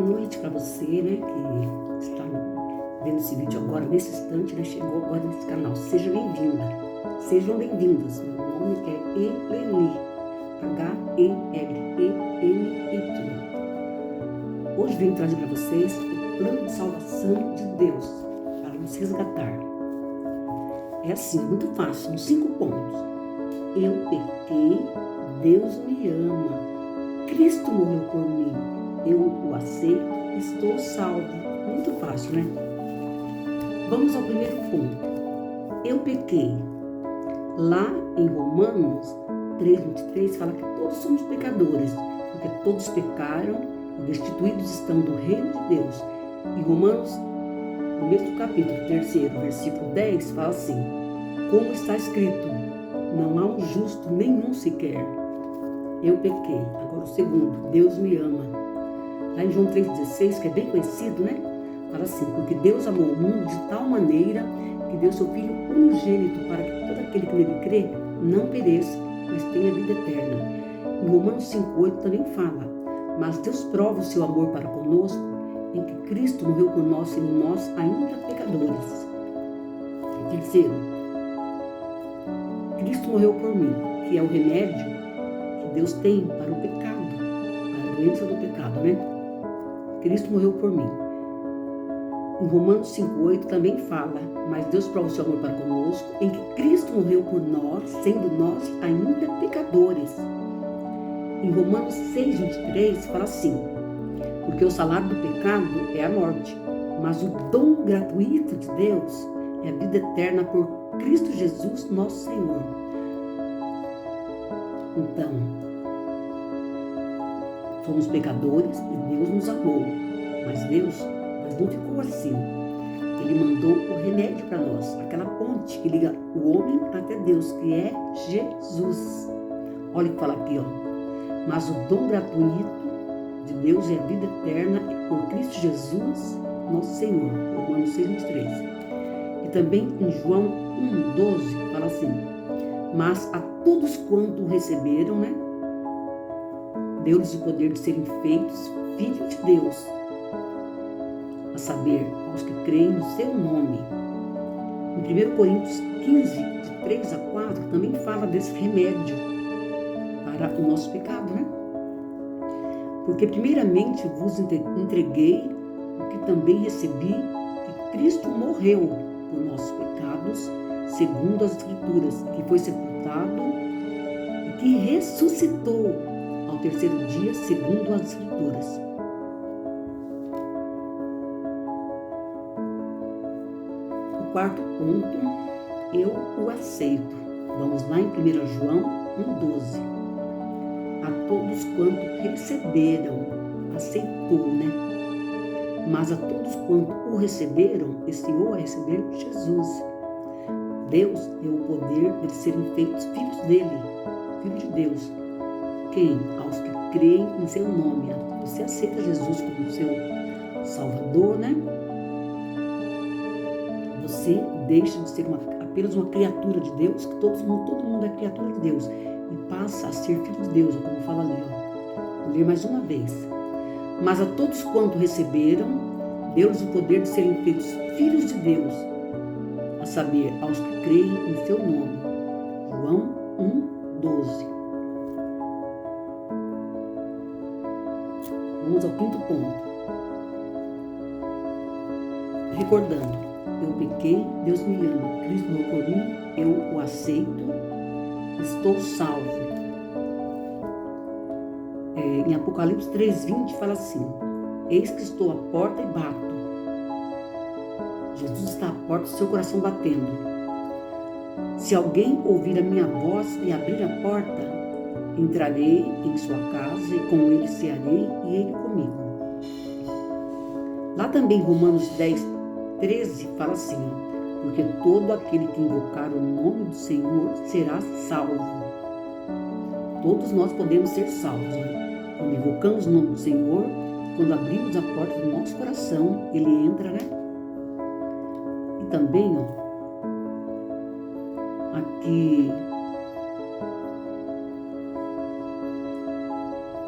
noite para você, né, que está vendo esse vídeo agora, nesse instante, né, chegou agora nesse canal. Seja bem-vinda, sejam bem-vindas. Meu nome é Eleni, H-E-L-E-N-Y. Hoje venho trazer para vocês o plano de salvação de Deus para nos resgatar. É assim, muito fácil, são 5 pontos. Eu pequei, Deus me ama, Cristo morreu por mim, eu o aceito, estou salvo. Muito fácil, né? Vamos ao primeiro ponto. Eu pequei. Lá em Romanos 3:23 fala que todos somos pecadores, porque todos pecaram e destituídos estão do reino de Deus. Em Romanos, no mesmo capítulo 3, versículo 10, fala assim: como está escrito, não há um justo nenhum sequer. Eu pequei. Agora o segundo, Deus me ama. Lá em João 3,16, que é bem conhecido, né? Fala assim: porque Deus amou o mundo de tal maneira que deu seu Filho unigênito para que todo aquele que nele crê não pereça, mas tenha vida eterna. Em Romanos 5,8 também fala: mas Deus prova o seu amor para conosco em que Cristo morreu por nós, sendo nós ainda pecadores. Terceiro, Cristo morreu por mim, que é o remédio que Deus tem para o pecado, para a doença do pecado, né? Cristo morreu por mim. Em Romanos 5,8 também fala: mas Deus prova o seu amor para conosco, em que Cristo morreu por nós, sendo nós ainda pecadores. Em Romanos 6,23 fala assim: porque o salário do pecado é a morte, mas o dom gratuito de Deus é a vida eterna por Cristo Jesus, nosso Senhor. Então, somos pecadores e Deus nos amou, mas não ficou assim. Ele mandou o remédio para nós, aquela ponte que liga o homem até Deus, que é Jesus. Olha o que fala aqui, ó. Mas o dom gratuito de Deus é a vida eterna por Cristo Jesus, nosso Senhor. Romanos 6,23. E também em João 1,12 fala assim: mas a todos quanto o receberam, né, deu-lhes o poder de serem feitos filhos de Deus, a saber, aos que creem no seu nome. Em 1 Coríntios 15, de 3 a 4, também fala desse remédio para o nosso pecado, né? Porque primeiramente vos entreguei o que também recebi, que Cristo morreu por nossos pecados, segundo as Escrituras, que foi sepultado e que ressuscitou ao terceiro dia, segundo as Escrituras. O quarto ponto, eu o aceito. Vamos lá em 1 João 1,12. A todos quanto receberam, aceitou, né? Mas a todos quanto o receberam, esse o a receber, Jesus. Deus deu o poder de serem feitos filhos dele, filhos de Deus. Quem? Aos que creem em seu nome. Você aceita Jesus como seu Salvador, né? Você deixa de ser apenas uma criatura de Deus, que todo mundo é criatura de Deus, e passa a ser filho de Deus, como fala ali, ó. Vou ler mais uma vez. Mas a todos quanto receberam, deu-lhes o poder de serem feitos filhos de Deus, a saber, aos que creem em seu nome. João 1,12. Vamos ao quinto ponto. Recordando, eu pequei, Deus me ama, Cristo morreu por mim, eu o aceito, estou salvo. Em Apocalipse 3,20 fala assim: eis que estou à porta e bato. Jesus está à porta do seu coração batendo. Se alguém ouvir a minha voz e abrir a porta, entrarei em sua casa e com ele cearei e ele comigo. Lá também Romanos 10:13 fala assim: porque todo aquele que invocar o nome do Senhor será salvo. Todos nós podemos ser salvos, né? Quando invocamos o nome do Senhor, quando abrimos a porta do nosso coração, ele entra, né? E também, ó, aqui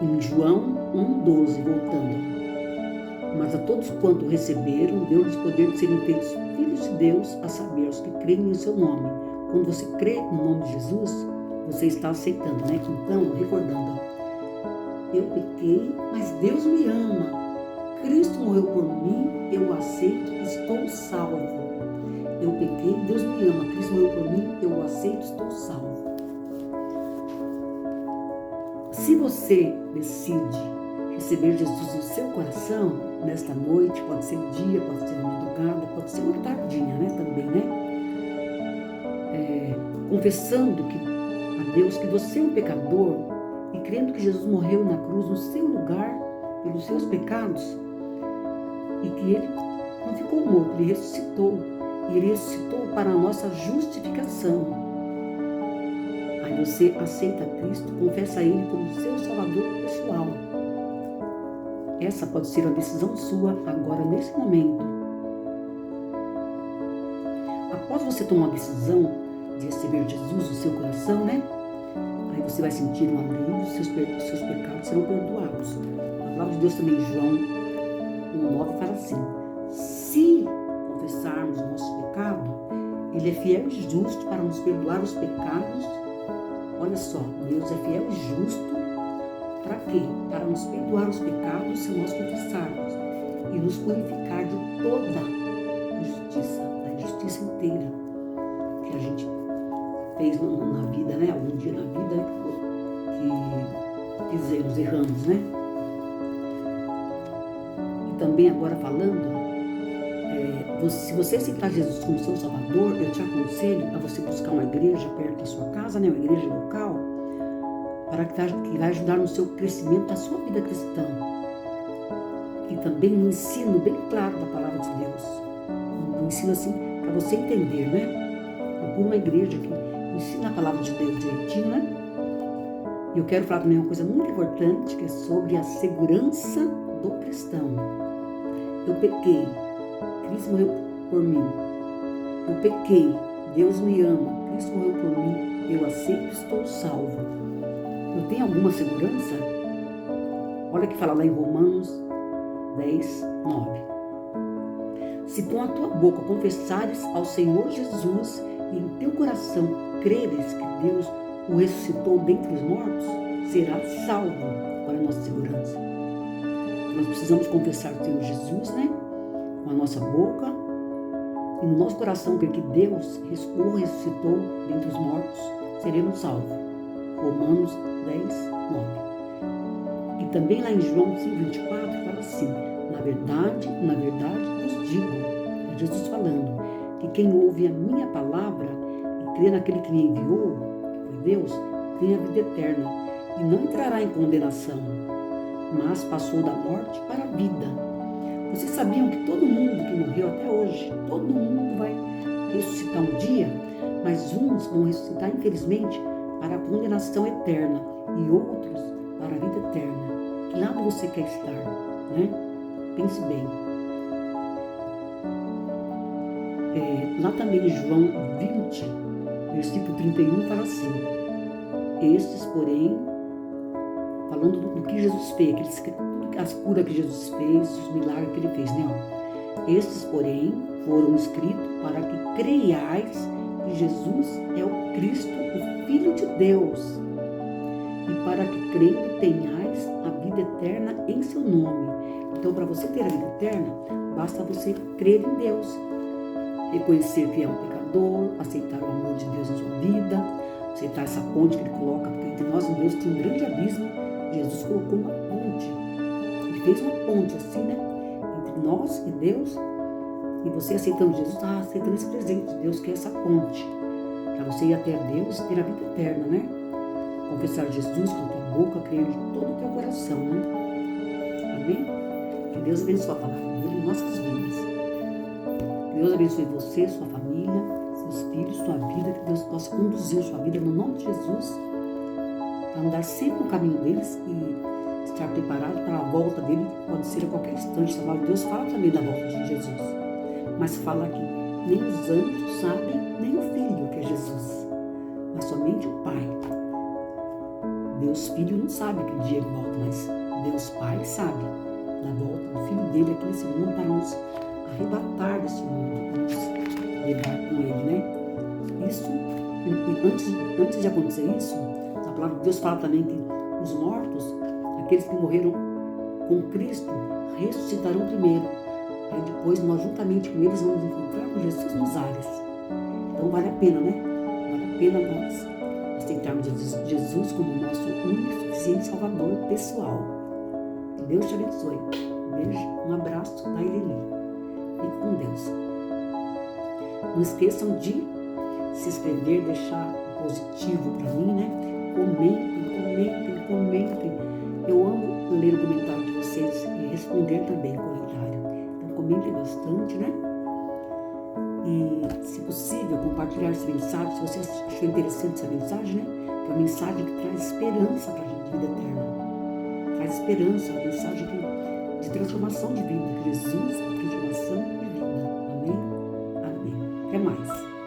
em João 1,12, voltando. Mas a todos quanto receberam, deu-lhes poder de serem feitos filhos de Deus, a saber, aos que creem em seu nome. Quando você crê no nome de Jesus, você está aceitando, né? Então, recordando, ó, eu pequei, mas Deus me ama. Cristo morreu por mim, eu aceito, estou salvo. Eu pequei, Deus me ama. Cristo morreu por mim, eu aceito, estou salvo. Se você decide receber Jesus no seu coração, nesta noite, pode ser dia, pode ser madrugada, pode ser uma tardinha, né? Também, né? Confessando a Deus que você é um pecador e crendo que Jesus morreu na cruz no seu lugar, pelos seus pecados, e que Ele não ficou morto, Ele ressuscitou. E Ele ressuscitou para a nossa justificação. Aí você aceita Cristo, confessa Ele como seu Salvador pessoal. Essa pode ser uma decisão sua agora, nesse momento. Após você tomar a decisão de receber Jesus no seu coração, né? Aí você vai sentir um alívio, seus pecados serão perdoados. A palavra de Deus também, em João 1,9, fala assim: se confessarmos o nosso pecado, Ele é fiel e justo para nos perdoar os pecados. Olha só, Deus é fiel e justo para quê? Para nos perdoar os pecados se nós confessarmos e nos purificar de toda injustiça, da injustiça inteira que a gente fez na vida, né? Algum dia na vida que fizemos, erramos, né? E também agora falando, se você aceitar Jesus como seu Salvador, eu te aconselho a você buscar uma igreja perto da sua casa, né? Uma igreja local, que vai ajudar no seu crescimento da sua vida cristã. E também no ensino bem claro da palavra de Deus. Um ensino assim, para você entender, né? Procura uma igreja que ensina a palavra de Deus direitinho, né? E eu quero falar também uma coisa muito importante, que é sobre a segurança do cristão. Eu pequei, Cristo morreu por mim. Eu pequei, Deus me ama, Cristo morreu por mim, eu aceito, estou salvo. Eu tenho alguma segurança? Olha que fala lá em Romanos 10:9. Se com a tua boca confessares ao Senhor Jesus e em teu coração creres que Deus o ressuscitou dentre os mortos, serás salvo. Olha a nossa segurança. Nós precisamos confessar o Senhor Jesus, né? Com a nossa boca e no nosso coração crer que Deus o ressuscitou dentre os mortos, seremos salvos. Romanos 10:9. E também lá em João 5:24 fala assim: na verdade vos digo, é Jesus falando, que quem ouve a minha palavra e crê naquele que me enviou, que foi Deus, tem a vida eterna e não entrará em condenação, mas passou da morte para a vida. Vocês sabiam que todo mundo que morreu até hoje, todo mundo vai ressuscitar um dia, mas uns vão ressuscitar, infelizmente, para a condenação eterna e outros para a vida eterna. Que lado você quer estar, né? Pense bem. Lá também em João 20, versículo 31, fala assim: estes, porém, falando do que Jesus fez, as curas que Jesus fez, os milagres que Ele fez, né? Estes, porém, foram escritos para que creiais que Jesus é o Cristo, o Filho de Deus, e para que crendo tenhais a vida eterna em seu nome. Então, para você ter a vida eterna, basta você crer em Deus, reconhecer que é um pecador, aceitar o amor de Deus na sua vida, aceitar essa ponte que Ele coloca, porque entre nós e Deus tem um grande abismo. Jesus colocou uma ponte, Ele fez uma ponte assim, né? Entre nós e Deus, e você aceitando Jesus, está aceitando esse presente de Deus, que é essa ponte, para você ir até Deus e ter a vida eterna, né? Confessar Jesus com a tua boca, crer de todo o teu coração, né? Amém? Que Deus abençoe a palavra dele em nossas vidas. Que Deus abençoe você, sua família, seus filhos, sua vida. Que Deus possa conduzir sua vida no nome de Jesus, para andar sempre no caminho deles e estar preparado para a volta dele, que pode ser a qualquer instante. A palavra de Deus fala também da volta de Jesus, mas fala que nem os anjos sabem, nem o Filho, que é Jesus, mas somente o Pai. Deus Filho não sabe que dia ele volta, mas Deus Pai sabe. da volta do Filho dele aqui nesse mundo para nos arrebatar desse mundo, para nos levar com ele, né? Isso, e antes de acontecer isso, a palavra de Deus fala também que os mortos, aqueles que morreram com Cristo, ressuscitarão primeiro. Aí depois nós juntamente com eles vamos encontrar com Jesus nos ares. Então vale a pena, né? Vale a pena nós aceitarmos Jesus como nosso único e suficiente Salvador pessoal. Que Deus te abençoe. Um beijo, um abraço da Ireli. Fique com Deus. Não esqueçam de se inscrever, deixar um positivo para mim, né? Comentem. Eu amo ler o comentário de vocês e responder também o comentário. Então comentem bastante, né? E, se possível, compartilhar essa mensagem, se você achou interessante essa mensagem, né? Que é uma mensagem que traz esperança para a gente, vida eterna. Traz esperança, uma mensagem de transformação de vida. Jesus, transformação de vida. Amém? Amém. Até mais.